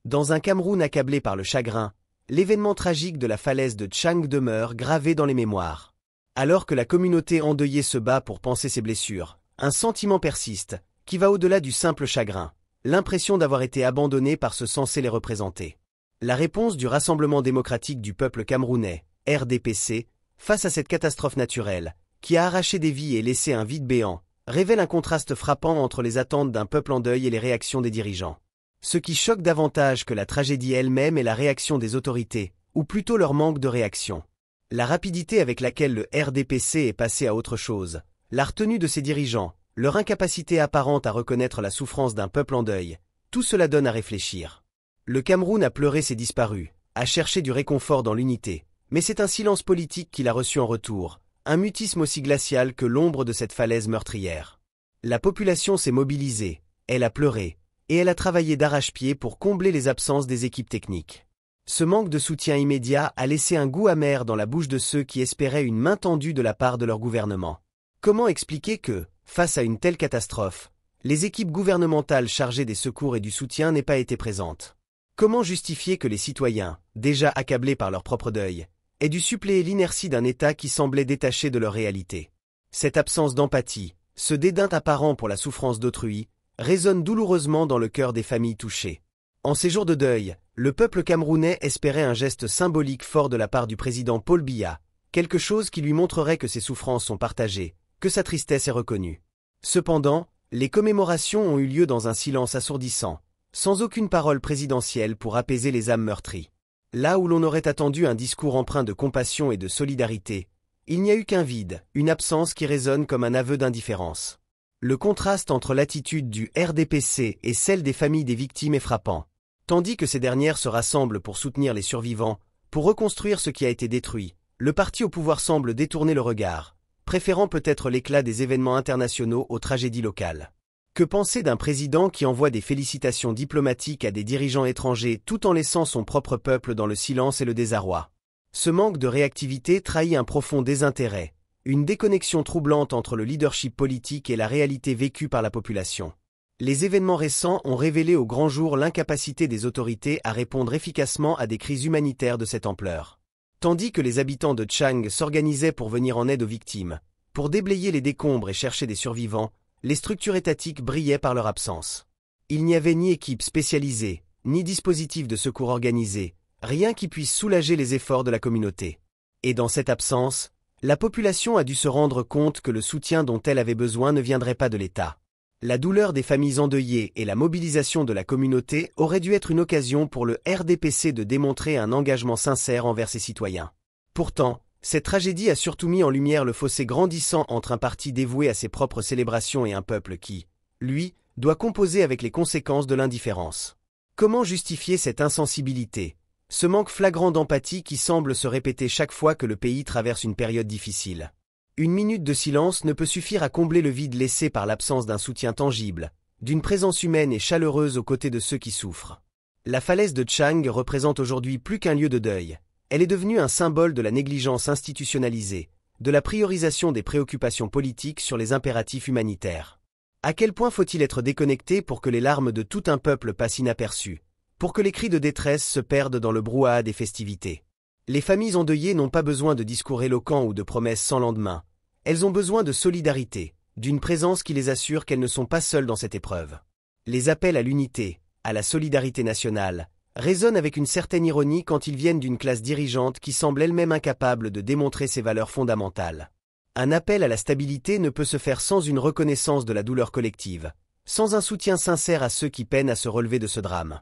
Dans un Cameroun accablé par le chagrin, l'événement tragique de la falaise de Tchang demeure gravé dans les mémoires. Alors que la communauté endeuillée se bat pour panser ses blessures, un sentiment persiste, qui va au-delà du simple chagrin, l'impression d'avoir été abandonné par ceux censés les représenter. La réponse du Rassemblement démocratique du peuple camerounais, RDPC, face à cette catastrophe naturelle, qui a arraché des vies et laissé un vide béant, révèle un contraste frappant entre les attentes d'un peuple en deuil et les réactions des dirigeants. Ce qui choque davantage que la tragédie elle-même est la réaction des autorités, ou plutôt leur manque de réaction. La rapidité avec laquelle le RDPC est passé à autre chose, la retenue de ses dirigeants, leur incapacité apparente à reconnaître la souffrance d'un peuple en deuil, tout cela donne à réfléchir. Le Cameroun a pleuré ses disparus, a cherché du réconfort dans l'unité, mais c'est un silence politique qu'il a reçu en retour, un mutisme aussi glacial que l'ombre de cette falaise meurtrière. La population s'est mobilisée, elle a pleuré, et elle a travaillé d'arrache-pied pour combler les absences des équipes techniques. Ce manque de soutien immédiat a laissé un goût amer dans la bouche de ceux qui espéraient une main tendue de la part de leur gouvernement. Comment expliquer que, face à une telle catastrophe, les équipes gouvernementales chargées des secours et du soutien n'aient pas été présentes? Comment justifier que les citoyens, déjà accablés par leur propre deuil, aient dû suppléer l'inertie d'un État qui semblait détaché de leur réalité? Cette absence d'empathie, ce dédain apparent pour la souffrance d'autrui, résonne douloureusement dans le cœur des familles touchées. En ces jours de deuil, le peuple camerounais espérait un geste symbolique fort de la part du président Paul Biya, quelque chose qui lui montrerait que ses souffrances sont partagées, que sa tristesse est reconnue. Cependant, les commémorations ont eu lieu dans un silence assourdissant, sans aucune parole présidentielle pour apaiser les âmes meurtries. Là où l'on aurait attendu un discours empreint de compassion et de solidarité, il n'y a eu qu'un vide, une absence qui résonne comme un aveu d'indifférence. Le contraste entre l'attitude du RDPC et celle des familles des victimes est frappant. Tandis que ces dernières se rassemblent pour soutenir les survivants, pour reconstruire ce qui a été détruit, le parti au pouvoir semble détourner le regard, préférant peut-être l'éclat des événements internationaux aux tragédies locales. Que penser d'un président qui envoie des félicitations diplomatiques à des dirigeants étrangers tout en laissant son propre peuple dans le silence et le désarroi? Ce manque de réactivité trahit un profond désintérêt, une déconnexion troublante entre le leadership politique et la réalité vécue par la population. Les événements récents ont révélé au grand jour l'incapacité des autorités à répondre efficacement à des crises humanitaires de cette ampleur. Tandis que les habitants de Tchang s'organisaient pour venir en aide aux victimes, pour déblayer les décombres et chercher des survivants, les structures étatiques brillaient par leur absence. Il n'y avait ni équipe spécialisée, ni dispositif de secours organisé, rien qui puisse soulager les efforts de la communauté. Et dans cette absence, la population a dû se rendre compte que le soutien dont elle avait besoin ne viendrait pas de l'État. La douleur des familles endeuillées et la mobilisation de la communauté auraient dû être une occasion pour le RDPC de démontrer un engagement sincère envers ses citoyens. Pourtant, cette tragédie a surtout mis en lumière le fossé grandissant entre un parti dévoué à ses propres célébrations et un peuple qui, lui, doit composer avec les conséquences de l'indifférence. Comment justifier cette insensibilité, ce manque flagrant d'empathie qui semble se répéter chaque fois que le pays traverse une période difficile? Une minute de silence ne peut suffire à combler le vide laissé par l'absence d'un soutien tangible, d'une présence humaine et chaleureuse aux côtés de ceux qui souffrent. La falaise de Tchang représente aujourd'hui plus qu'un lieu de deuil. Elle est devenue un symbole de la négligence institutionnalisée, de la priorisation des préoccupations politiques sur les impératifs humanitaires. À quel point faut-il être déconnecté pour que les larmes de tout un peuple passent inaperçues, pour que les cris de détresse se perdent dans le brouhaha des festivités? Les familles endeuillées n'ont pas besoin de discours éloquents ou de promesses sans lendemain. Elles ont besoin de solidarité, d'une présence qui les assure qu'elles ne sont pas seules dans cette épreuve. Les appels à l'unité, à la solidarité nationale, résonnent avec une certaine ironie quand ils viennent d'une classe dirigeante qui semble elle-même incapable de démontrer ses valeurs fondamentales. Un appel à la stabilité ne peut se faire sans une reconnaissance de la douleur collective, sans un soutien sincère à ceux qui peinent à se relever de ce drame.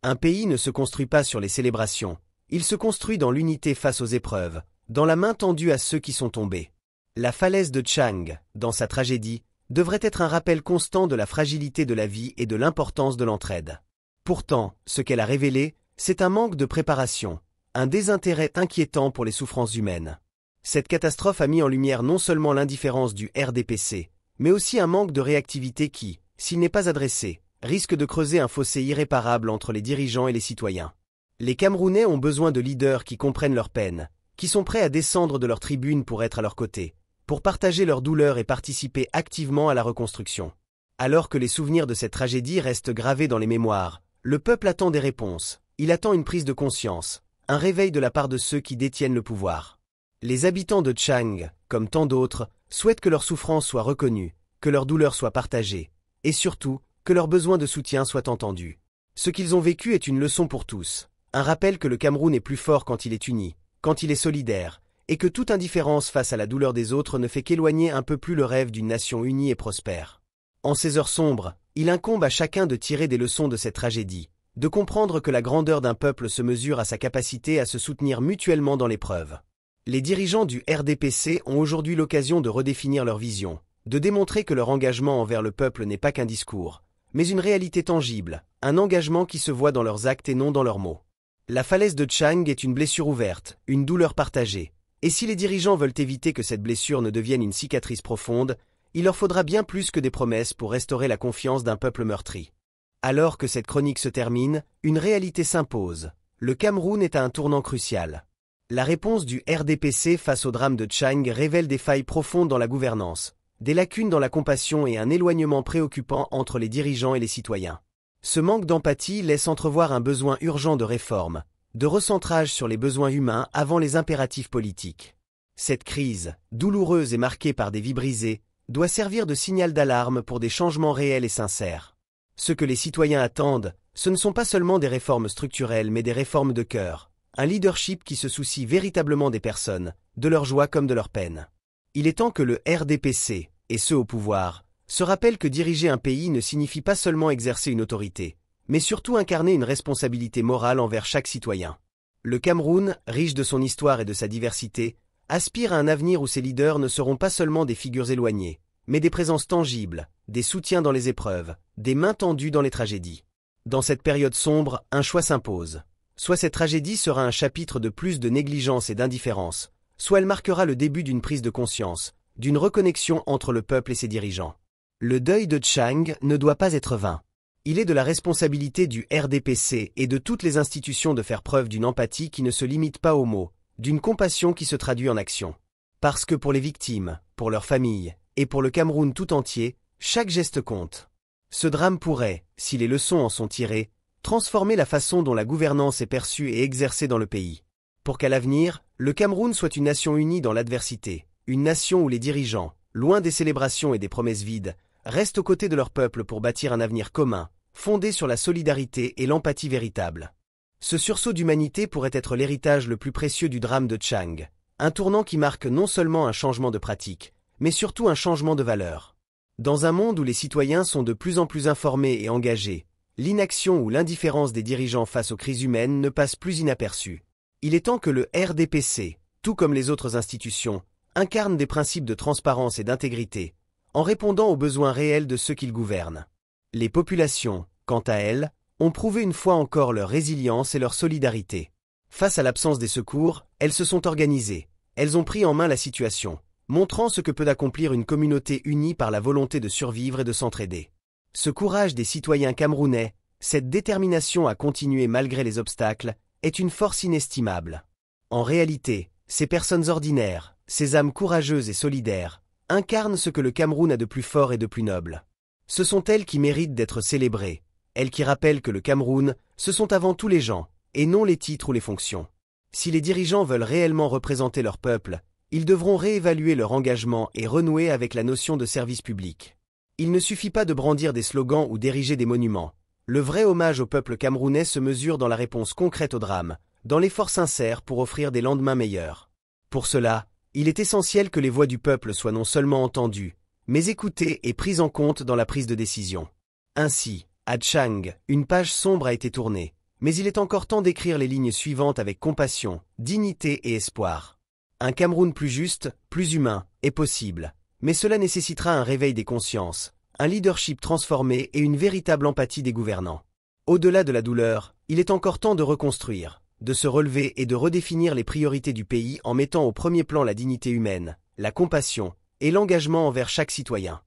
Un pays ne se construit pas sur les célébrations, il se construit dans l'unité face aux épreuves, dans la main tendue à ceux qui sont tombés. La falaise de Tchang, dans sa tragédie, devrait être un rappel constant de la fragilité de la vie et de l'importance de l'entraide. Pourtant, ce qu'elle a révélé, c'est un manque de préparation, un désintérêt inquiétant pour les souffrances humaines. Cette catastrophe a mis en lumière non seulement l'indifférence du RDPC, mais aussi un manque de réactivité qui, s'il n'est pas adressé, risque de creuser un fossé irréparable entre les dirigeants et les citoyens. Les Camerounais ont besoin de leaders qui comprennent leur peine, qui sont prêts à descendre de leur tribune pour être à leur côté, pour partager leur douleur et participer activement à la reconstruction. Alors que les souvenirs de cette tragédie restent gravés dans les mémoires, Le peuple attend des réponses, il attend une prise de conscience, un réveil de la part de ceux qui détiennent le pouvoir. Les habitants de Tchang, comme tant d'autres, souhaitent que leur souffrance soit reconnue, que leur douleur soit partagée, et surtout, que leurs besoins de soutien soient entendus. Ce qu'ils ont vécu est une leçon pour tous, un rappel que le Cameroun est plus fort quand il est uni, quand il est solidaire, et que toute indifférence face à la douleur des autres ne fait qu'éloigner un peu plus le rêve d'une nation unie et prospère. En ces heures sombres, il incombe à chacun de tirer des leçons de cette tragédie, de comprendre que la grandeur d'un peuple se mesure à sa capacité à se soutenir mutuellement dans l'épreuve. Les dirigeants du RDPC ont aujourd'hui l'occasion de redéfinir leur vision, de démontrer que leur engagement envers le peuple n'est pas qu'un discours, mais une réalité tangible, un engagement qui se voit dans leurs actes et non dans leurs mots. La falaise de Tchang est une blessure ouverte, une douleur partagée, et si les dirigeants veulent éviter que cette blessure ne devienne une cicatrice profonde, il leur faudra bien plus que des promesses pour restaurer la confiance d'un peuple meurtri. Alors que cette chronique se termine, une réalité s'impose. Le Cameroun est à un tournant crucial. La réponse du RDPC face au drame de Tchang révèle des failles profondes dans la gouvernance, des lacunes dans la compassion et un éloignement préoccupant entre les dirigeants et les citoyens. Ce manque d'empathie laisse entrevoir un besoin urgent de réforme, de recentrage sur les besoins humains avant les impératifs politiques. Cette crise, douloureuse et marquée par des vies brisées, doit servir de signal d'alarme pour des changements réels et sincères. Ce que les citoyens attendent, ce ne sont pas seulement des réformes structurelles mais des réformes de cœur, un leadership qui se soucie véritablement des personnes, de leurs joies comme de leurs peines. Il est temps que le RDPC, et ceux au pouvoir, se rappellent que diriger un pays ne signifie pas seulement exercer une autorité, mais surtout incarner une responsabilité morale envers chaque citoyen. Le Cameroun, riche de son histoire et de sa diversité, aspire à un avenir où ses leaders ne seront pas seulement des figures éloignées, mais des présences tangibles, des soutiens dans les épreuves, des mains tendues dans les tragédies. Dans cette période sombre, un choix s'impose. Soit cette tragédie sera un chapitre de plus de négligence et d'indifférence, soit elle marquera le début d'une prise de conscience, d'une reconnexion entre le peuple et ses dirigeants. Le deuil de Tchang ne doit pas être vain. Il est de la responsabilité du RDPC et de toutes les institutions de faire preuve d'une empathie qui ne se limite pas aux mots, d'une compassion qui se traduit en action. Parce que pour les victimes, pour leurs familles, et pour le Cameroun tout entier, chaque geste compte. Ce drame pourrait, si les leçons en sont tirées, transformer la façon dont la gouvernance est perçue et exercée dans le pays. Pour qu'à l'avenir, le Cameroun soit une nation unie dans l'adversité, une nation où les dirigeants, loin des célébrations et des promesses vides, restent aux côtés de leur peuple pour bâtir un avenir commun, fondé sur la solidarité et l'empathie véritable. Ce sursaut d'humanité pourrait être l'héritage le plus précieux du drame de Tchang, un tournant qui marque non seulement un changement de pratique, mais surtout un changement de valeur. Dans un monde où les citoyens sont de plus en plus informés et engagés, l'inaction ou l'indifférence des dirigeants face aux crises humaines ne passe plus inaperçue. Il est temps que le RDPC, tout comme les autres institutions, incarne des principes de transparence et d'intégrité, en répondant aux besoins réels de ceux qu'ils gouvernent. Les populations, quant à elles, ont prouvé une fois encore leur résilience et leur solidarité. Face à l'absence des secours, elles se sont organisées, elles ont pris en main la situation, montrant ce que peut accomplir une communauté unie par la volonté de survivre et de s'entraider. Ce courage des citoyens camerounais, cette détermination à continuer malgré les obstacles, est une force inestimable. En réalité, ces personnes ordinaires, ces âmes courageuses et solidaires, incarnent ce que le Cameroun a de plus fort et de plus noble. Ce sont elles qui méritent d'être célébrées, elles qui rappellent que le Cameroun, ce sont avant tout les gens, et non les titres ou les fonctions. Si les dirigeants veulent réellement représenter leur peuple, ils devront réévaluer leur engagement et renouer avec la notion de service public. Il ne suffit pas de brandir des slogans ou d'ériger des monuments. Le vrai hommage au peuple camerounais se mesure dans la réponse concrète au drame, dans l'effort sincère pour offrir des lendemains meilleurs. Pour cela, il est essentiel que les voix du peuple soient non seulement entendues, mais écoutées et prises en compte dans la prise de décision. Ainsi, à Tchang, une page sombre a été tournée, mais il est encore temps d'écrire les lignes suivantes avec compassion, dignité et espoir. Un Cameroun plus juste, plus humain, est possible, mais cela nécessitera un réveil des consciences, un leadership transformé et une véritable empathie des gouvernants. Au-delà de la douleur, il est encore temps de reconstruire, de se relever et de redéfinir les priorités du pays en mettant au premier plan la dignité humaine, la compassion et l'engagement envers chaque citoyen.